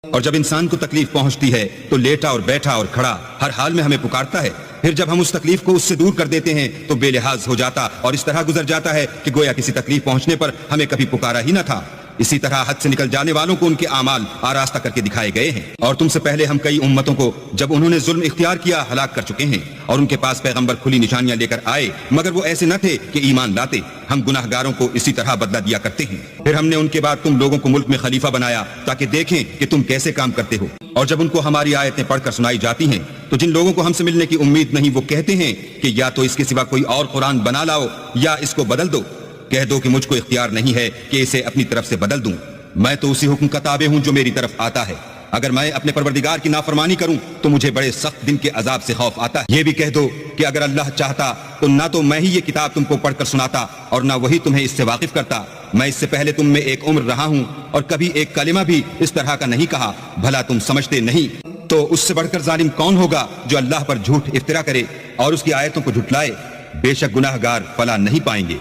اور جب انسان کو تکلیف پہنچتی ہے تو لیٹا اور بیٹھا اور کھڑا ہر حال میں ہمیں پکارتا ہے. پھر جب ہم اس تکلیف کو اس سے دور کر دیتے ہیں تو بے لحاظ ہو جاتا اور اس طرح گزر جاتا ہے کہ گویا کسی تکلیف پہنچنے پر ہمیں کبھی پکارا ہی نہ تھا. اسی طرح حد سے نکل جانے والوں کو ان کے اعمال آراستہ کر کے دکھائے گئے ہیں. اور تم سے پہلے ہم کئی امتوں کو جب انہوں نے ظلم اختیار کیا ہلاک کر چکے ہیں، اور ان کے پاس پیغمبر کھلی نشانیاں لے کر آئے مگر وہ ایسے نہ تھے کہ ایمان لاتے. ہم گناہ گاروں کو اسی طرح بدلہ دیا کرتے ہیں. پھر ہم نے ان کے بعد تم لوگوں کو ملک میں خلیفہ بنایا تاکہ دیکھیں کہ تم کیسے کام کرتے ہو. اور جب ان کو ہماری آیتیں پڑھ کر سنائی جاتی ہیں تو جن لوگوں کو ہم سے ملنے کی امید نہیں وہ کہتے ہیں کہ یا تو اس کے سوا کوئی اور قرآن بنا لاؤ یا اس کو بدل دو. کہہ دو کہ مجھ کو اختیار نہیں ہے کہ اسے اپنی طرف سے بدل دوں. میں تو اسی حکم کا تابع ہوں جو میری طرف آتا ہے. اگر میں اپنے پروردگار کی نافرمانی کروں تو مجھے بڑے سخت دن کے عذاب سے خوف آتا ہے. یہ بھی کہہ دو کہ اگر اللہ چاہتا تو نہ تو میں ہی یہ کتاب تم کو پڑھ کر سناتا اور نہ وہی تمہیں اس سے واقف کرتا. میں اس سے پہلے تم میں ایک عمر رہا ہوں اور کبھی ایک کلمہ بھی اس طرح کا نہیں کہا. بھلا تم سمجھتے نہیں؟ تو اس سے بڑھ کر ظالم کون ہوگا جو اللہ پر جھوٹ افطرا کرے اور اس کی آیتوں کو جھٹلائے؟ بے شک گناہ گار فلاح نہیں پائیں گے.